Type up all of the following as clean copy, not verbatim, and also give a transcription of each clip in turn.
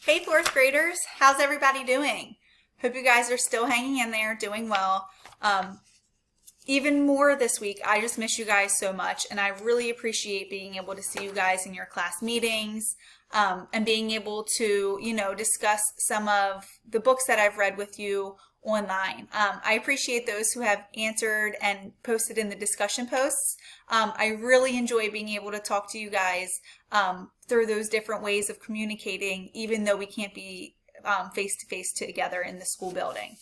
Hey fourth graders, how's everybody doing? Hope you guys are still hanging in there, doing well. Even more this week, I just miss you guys so much, and I really appreciate being able to see you guys in your class meetings and being able to, discuss some of the books that I've read with you online. I appreciate those who have answered and posted in the discussion posts. I really enjoy being able to talk to you guys through those different ways of communicating, even though we can't be face-to-face together in the school building.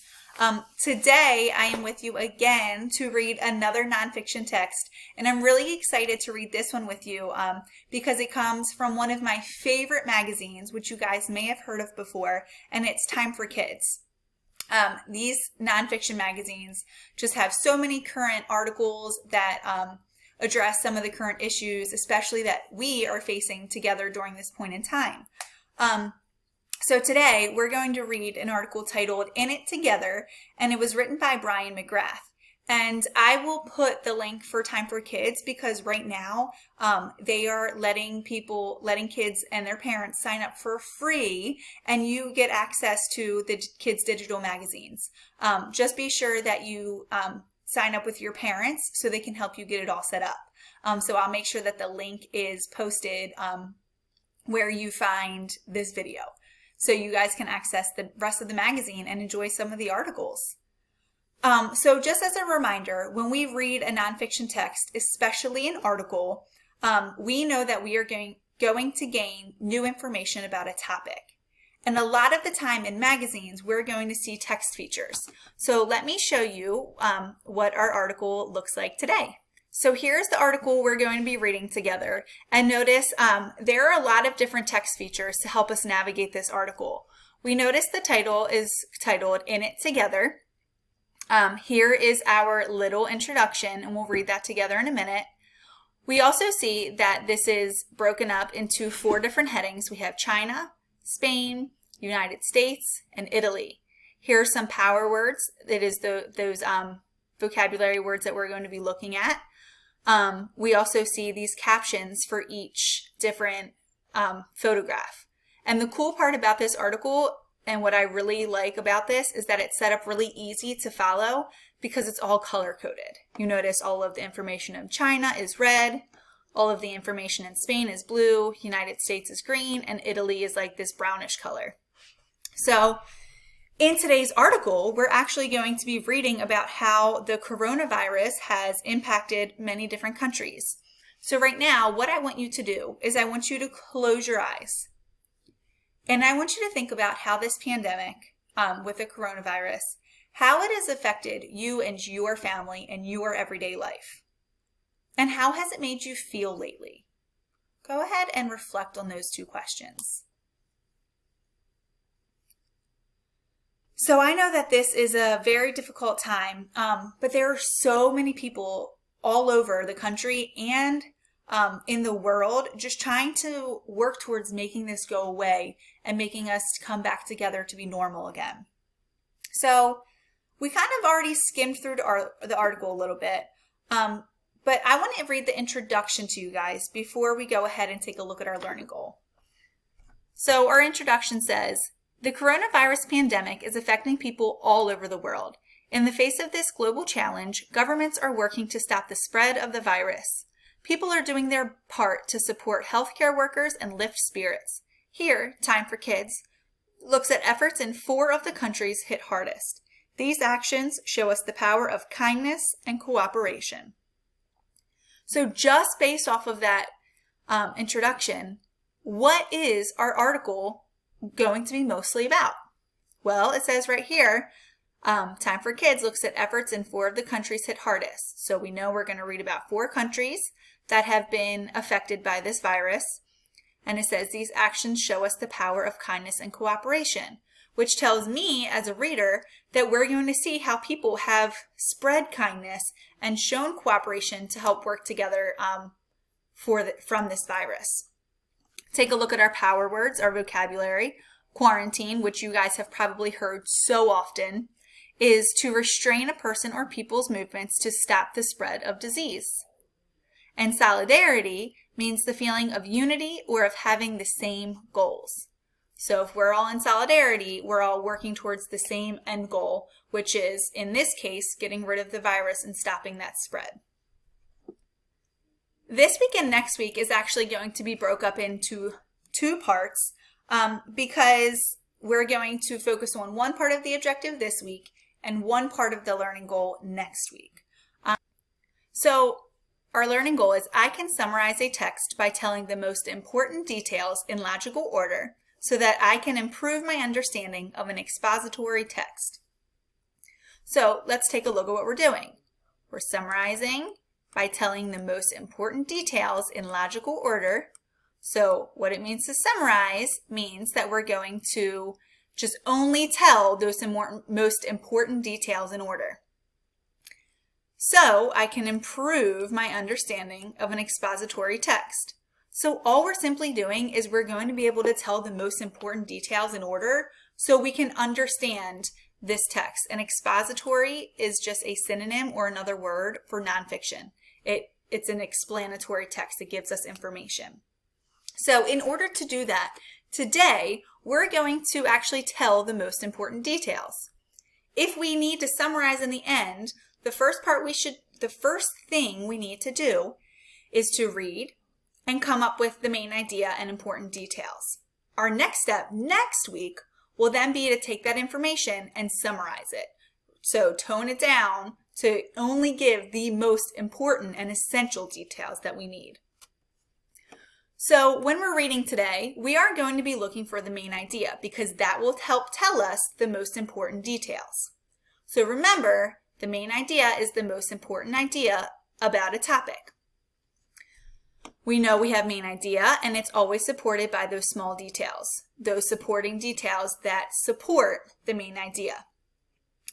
Today, I am with you again to read another nonfiction text, and I'm really excited to read this one with you because it comes from one of my favorite magazines, which you guys may have heard of before, and it's Time for Kids. These nonfiction magazines just have so many current articles that address some of the current issues, especially that we are facing together during this point in time. So today we're going to read an article titled In It Together, and it was written by Brian McGrath. And I will put the link for Time for Kids because right now they are letting kids and their parents sign up for free, and you get access to the kids' digital magazines. Just be sure that you sign up with your parents so they can help you get it all set up. So I'll make sure that the link is posted where you find this video, so you guys can access the rest of the magazine and enjoy some of the articles. So just as a reminder, when we read a nonfiction text, especially an article, we know that we are going to gain new information about a topic. And a lot of the time in magazines, we're going to see text features. So let me show you what our article looks like today. So here's the article we're going to be reading together. And notice there are a lot of different text features to help us navigate this article. We notice the title is titled In It Together. Here is our little introduction, and we'll read that together in a minute. We also see that this is broken up into 4 different headings. We have China, Spain, United States, and Italy. Here are some power words. It is those vocabulary words that we're going to be looking at. We also see these captions for each different photograph. And the cool part about this article, and what I really like about this, is that it's set up really easy to follow because it's all color-coded. You notice all of the information of China is red, all of the information in Spain is blue, United States is green, and Italy is like this brownish color. So in today's article, we're actually going to be reading about how the coronavirus has impacted many different countries. So right now, what I want you to do is I want you to close your eyes. And I want you to think about how this pandemic with the coronavirus, how it has affected you and your family and your everyday life. And how has it made you feel lately? Go ahead and reflect on those 2 questions. So I know that this is a very difficult time, but there are so many people all over the country and in the world just trying to work towards making this go away and making us come back together to be normal again. So we kind of already skimmed through the article a little bit, but I want to read the introduction to you guys before we go ahead and take a look at our learning goal. So our introduction says, the coronavirus pandemic is affecting people all over the world. In the face of this global challenge, governments are working to stop the spread of the virus. People are doing their part to support healthcare workers and lift spirits. Here, Time for Kids looks at efforts in 4 of the countries hit hardest. These actions show us the power of kindness and cooperation. So just based off of that introduction, what is our article going to be mostly about? Well, it says right here, Time for Kids looks at efforts in 4 of the countries hit hardest. So we know we're going to read about 4 countries that have been affected by this virus. And it says these actions show us the power of kindness and cooperation, which tells me as a reader that we're going to see how people have spread kindness and shown cooperation to help work together from this virus. Take a look at our power words, our vocabulary. Quarantine, which you guys have probably heard so often, is to restrain a person or people's movements to stop the spread of disease. And solidarity means the feeling of unity or of having the same goals. So if we're all in solidarity, we're all working towards the same end goal, which is, in this case, getting rid of the virus and stopping that spread. This week and next week is actually going to be broke up into two parts because we're going to focus on one part of the objective this week and one part of the learning goal next week. So our learning goal is I can summarize a text by telling the most important details in logical order so that I can improve my understanding of an expository text. So let's take a look at what we're doing. We're summarizing by telling the most important details in logical order. So what it means to summarize means that we're going to just only tell those most important details in order. So I can improve my understanding of an expository text. So all we're simply doing is we're going to be able to tell the most important details in order so we can understand this text. And expository is just a synonym or another word for nonfiction. It's an explanatory text that gives us information. So in order to do that, today we're going to actually tell the most important details. If we need to summarize in the end, the first thing we need to do is to read and come up with the main idea and important details. Our next step next week will then be to take that information and summarize it. So tone it down to only give the most important and essential details that we need. So when we're reading today, we are going to be looking for the main idea because that will help tell us the most important details. So remember, the main idea is the most important idea about a topic. We know we have main idea and it's always supported by those small details, those supporting details that support the main idea.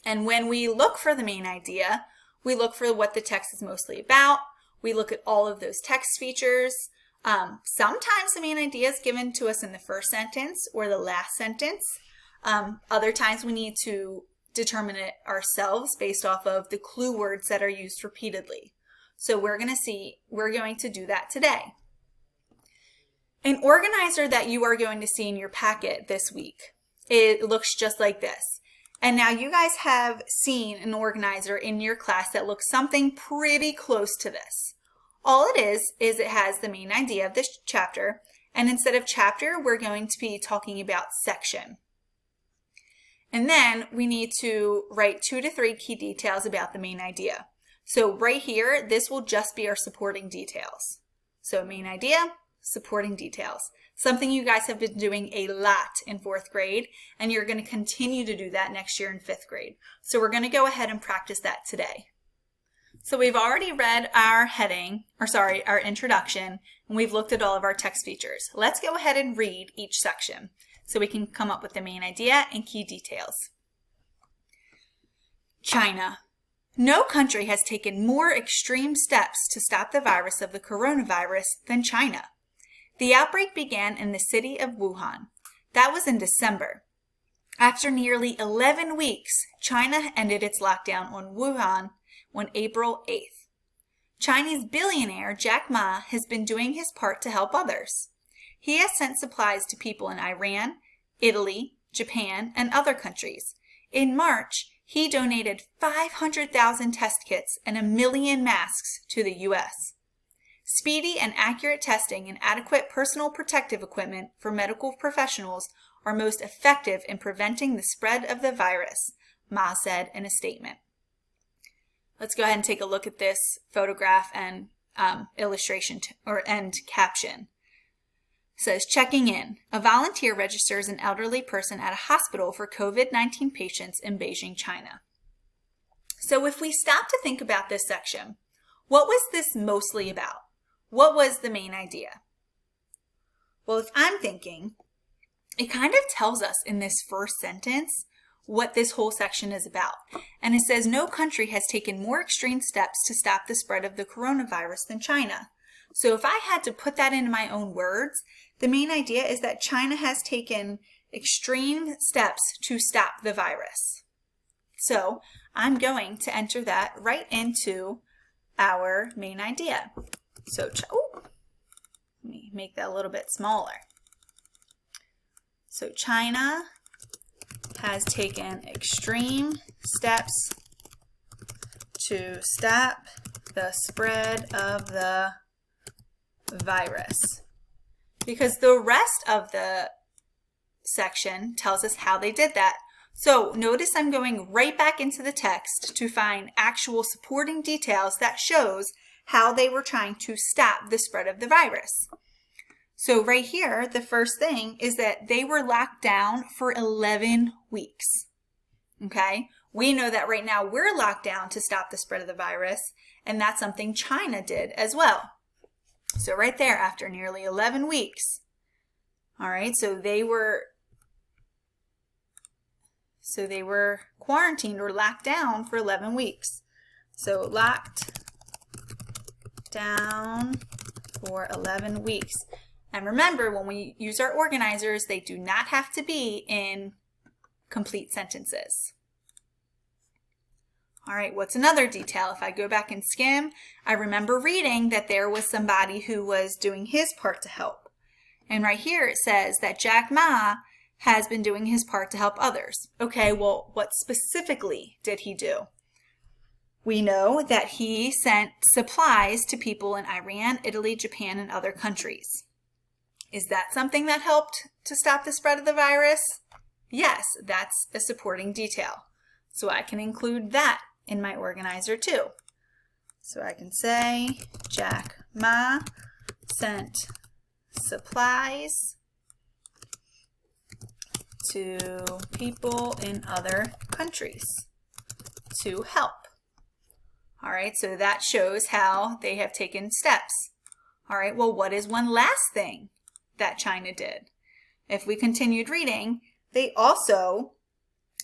And when we look for the main idea, we look for what the text is mostly about. We look at all of those text features. Sometimes the main idea is given to us in the first sentence or the last sentence. Other times we need to determine it ourselves based off of the clue words that are used repeatedly. So we're going to do that today. An organizer that you are going to see in your packet this week, it looks just like this. And now you guys have seen an organizer in your class that looks something pretty close to this. All it is it has the main idea of this chapter, and instead of chapter, we're going to be talking about section. And then we need to write 2 to 3 key details about the main idea. So right here, this will just be our supporting details. So main idea, supporting details. Something you guys have been doing a lot in 4th grade, and you're going to continue to do that next year in 5th grade. So we're going to go ahead and practice that today. So we've already read our our introduction, and we've looked at all of our text features. Let's go ahead and read each section so we can come up with the main idea and key details. China. No country has taken more extreme steps to stop the virus of the coronavirus than China. The outbreak began in the city of Wuhan. That was in December. After nearly 11 weeks, China ended its lockdown on Wuhan on April 8th. Chinese billionaire Jack Ma has been doing his part to help others. He has sent supplies to people in Iran, Italy, Japan, and other countries. In March, he donated 500,000 test kits and 1 million masks to the U.S. Speedy and accurate testing and adequate personal protective equipment for medical professionals are most effective in preventing the spread of the virus, Ma said in a statement. Let's go ahead and take a look at this photograph and illustration and caption. It says, checking in. A volunteer registers an elderly person at a hospital for COVID-19 patients in Beijing, China. So if we stop to think about this section, what was this mostly about? What was the main idea? Well, if I'm thinking, it kind of tells us in this first sentence what this whole section is about. And it says no country has taken more extreme steps to stop the spread of the coronavirus than China. So if I had to put that into my own words, the main idea is that China has taken extreme steps to stop the virus. So I'm going to enter that right into our main idea. So let me make that a little bit smaller. So China has taken extreme steps to stop the spread of the virus. Because the rest of the section tells us how they did that. So notice I'm going right back into the text to find actual supporting details that shows how they were trying to stop the spread of the virus. So right here, the first thing is that they were locked down for 11 weeks. Okay? We know that right now we're locked down to stop the spread of the virus, and that's something China did as well. So right there, after nearly 11 weeks, all right, so they were quarantined or locked down for 11 weeks. So locked down for 11 weeks. And remember, when we use our organizers, they do not have to be in complete sentences. All right, what's another detail? If I go back and skim, I remember reading that there was somebody who was doing his part to help. And right here it says that Jack Ma has been doing his part to help others. Okay, well, what specifically did he do? We know that he sent supplies to people in Iran, Italy, Japan, and other countries. Is that something that helped to stop the spread of the virus? Yes, that's a supporting detail. So I can include that in my organizer too. So I can say Jack Ma sent supplies to people in other countries to help. All right, so that shows how they have taken steps. All right, well, what is one last thing that China did? If we continued reading, they also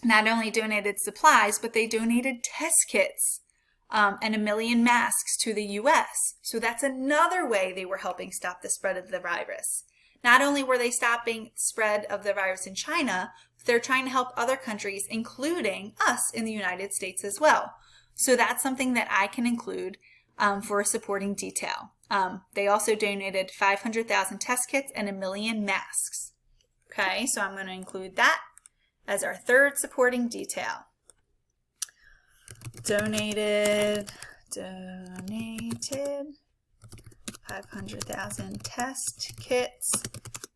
not only donated supplies, but they donated test kits and 1 million masks to the U.S. So that's another way they were helping stop the spread of the virus. Not only were they stopping the spread of the virus in China, but they're trying to help other countries, including us in the United States as well. So that's something that I can include for a supporting detail. They also donated 500,000 test kits and 1 million masks. Okay, so I'm going to include that as our third supporting detail. Donated 500,000 test kits,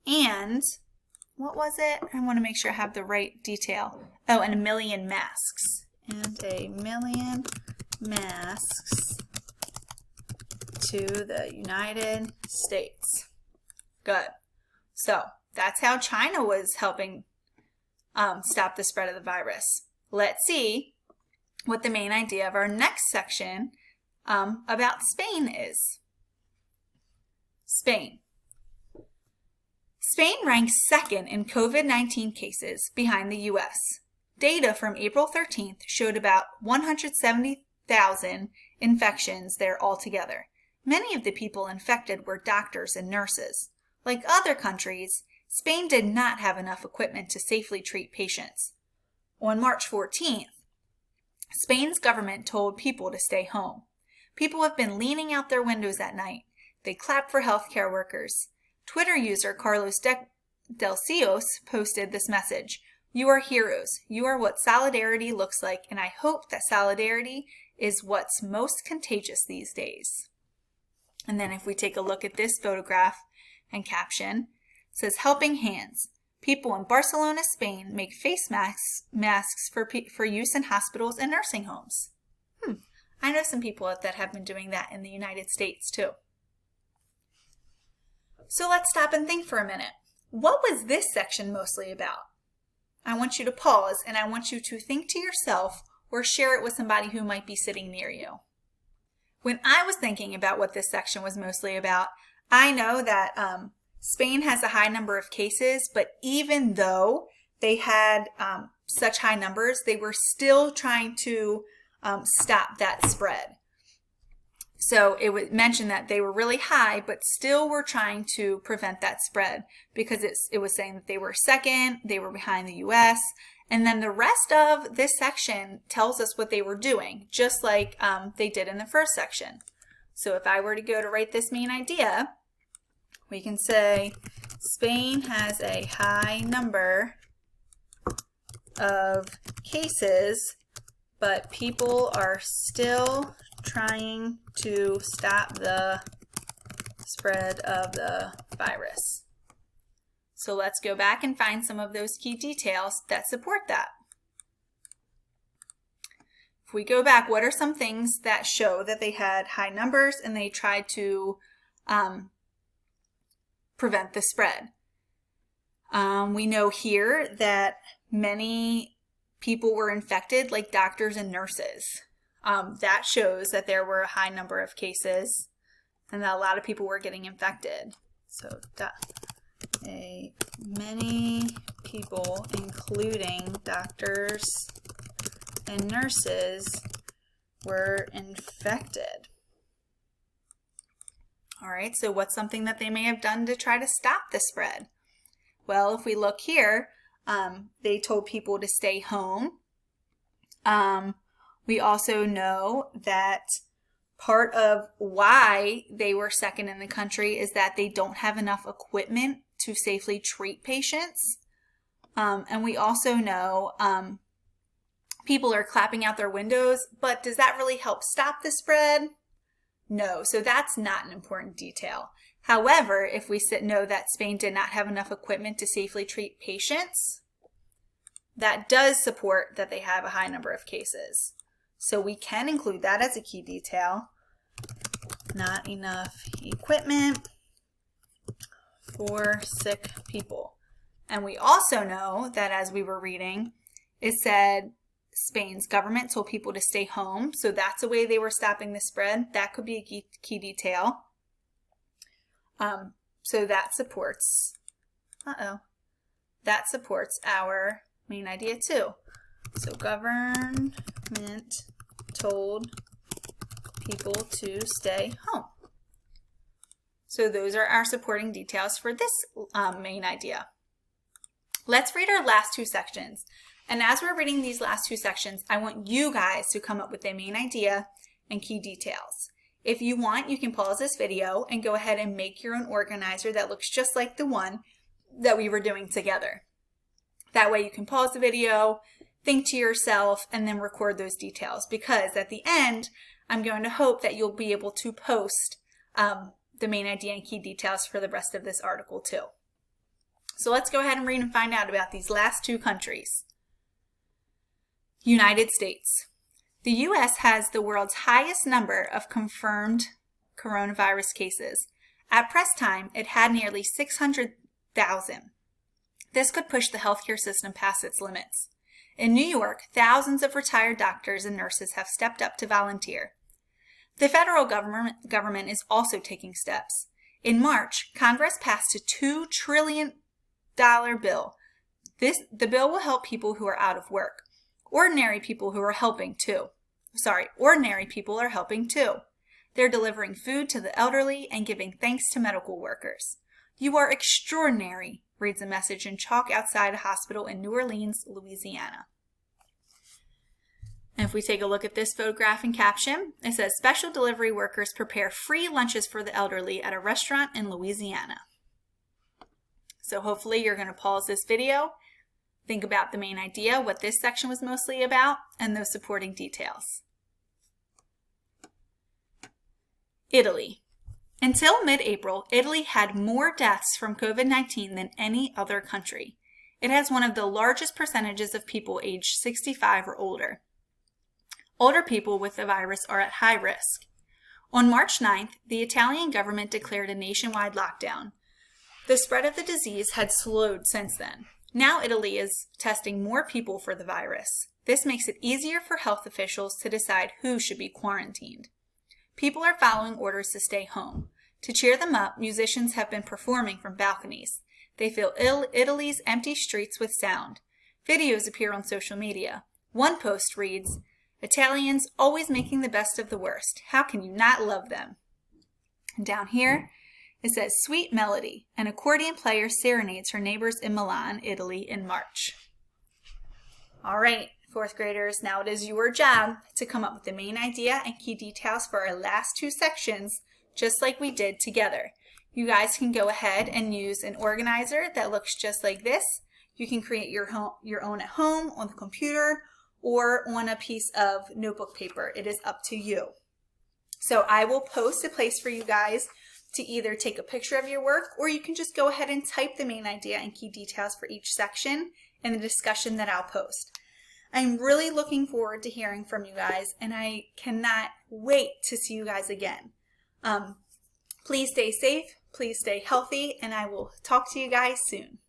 and what was it? I want to make sure I have the right detail. Oh, and 1 million masks. And 1 million masks to the United States. Good. So that's how China was helping stop the spread of the virus. Let's see what the main idea of our next section about Spain is. Spain. Spain ranks second in COVID-19 cases behind the U.S. Data from April 13th showed about 170,000 infections there altogether. Many of the people infected were doctors and nurses. Like other countries, Spain did not have enough equipment to safely treat patients. On March 14th, Spain's government told people to stay home. People have been leaning out their windows at night. They clapped for healthcare workers. Twitter user Carlos Del Cios posted this message: "You are heroes. You are what solidarity looks like, and I hope that solidarity is what's most contagious these days." And then if we take a look at this photograph and caption, it says, "Helping hands. People in Barcelona, Spain make face masks for use in hospitals and nursing homes." I know some people that have been doing that in the United States too. So let's stop and think for a minute. What was this section mostly about? I want you to pause and I want you to think to yourself or share it with somebody who might be sitting near you. When I was thinking about what this section was mostly about, I know that Spain has a high number of cases, but even though they had such high numbers, they were still trying to stop that spread. So it would mention that they were really high, but still were trying to prevent that spread because it was saying that they were second, they were behind the U.S., and then the rest of this section tells us what they were doing, just like they did in the first section. So if I were to go to write this main idea, we can say Spain has a high number of cases, but people are still trying to stop the spread of the virus. So let's go back and find some of those key details that support that. If we go back, what are some things that show that they had high numbers and they tried to prevent the spread? We know here that many people were infected, like doctors and nurses. That shows that there were a high number of cases and that a lot of people were getting infected. So many people, including doctors and nurses, were infected. All right, so what's something that they may have done to try to stop the spread? Well, if we look here, they told people to stay home. We also know that part of why they were second in the country is that they don't have enough equipment to safely treat patients. And we also know people are clapping out their windows, but does that really help stop the spread? No, so that's not an important detail. However, if we know that Spain did not have enough equipment to safely treat patients, that does support that they have a high number of cases. So we can include that as a key detail. Not enough equipment for sick people. And we also know that as we were reading, it said Spain's government told people to stay home. So that's a way they were stopping the spread. That could be a key detail. So that supports, that supports our main idea too. So government told people to stay home. So those are our supporting details for this main idea. Let's read our last two sections. And as we're reading these last two sections, I want you guys to come up with a main idea and key details. If you want, you can pause this video and go ahead and make your own organizer that looks just like the one that we were doing together. That way you can pause the video, think to yourself, and then record those details, because at the end, I'm going to hope that you'll be able to post the main idea and key details for the rest of this article too. So let's go ahead and read and find out about these last two countries. United States. The U.S. has the world's highest number of confirmed coronavirus cases. At press time, it had nearly 600,000. This could push the healthcare system past its limits. In New York, thousands of retired doctors and nurses have stepped up to volunteer. The federal government is also taking steps. In March, Congress passed a $2 trillion bill. The bill will help people who are out of work. Ordinary people are helping too. They're delivering food to the elderly and giving thanks to medical workers. You are extraordinary, reads a message in chalk outside a hospital in New Orleans, Louisiana. And if we take a look at this photograph and caption, it says, special delivery workers prepare free lunches for the elderly at a restaurant in Louisiana. So hopefully you're going to pause this video, think about the main idea, what this section was mostly about, and those supporting details. Italy. Until mid-April, Italy had more deaths from COVID-19 than any other country. It has one of the largest percentages of people aged 65 or older. Older people with the virus are at high risk. On March 9th, the Italian government declared a nationwide lockdown. The spread of the disease had slowed since then. Now Italy is testing more people for the virus. This makes it easier for health officials to decide who should be quarantined. People are following orders to stay home. To cheer them up, musicians have been performing from balconies. They fill Italy's empty streets with sound. Videos appear on social media. One post reads, Italians always making the best of the worst. How can you not love them? And down here, it says, Sweet Melody, an accordion player serenades her neighbors in Milan, Italy in March. All right, fourth graders, now it is your job to come up with the main idea and key details for our last two sections, just like we did together. You guys can go ahead and use an organizer that looks just like this. You can create your own at home, on the computer, or on a piece of notebook paper. It is up to you. So I will post a place for you guys to either take a picture of your work, or you can just go ahead and type the main idea and key details for each section in the discussion that I'll post. I'm really looking forward to hearing from you guys, and I cannot wait to see you guys again. Please stay safe, please stay healthy, and I will talk to you guys soon.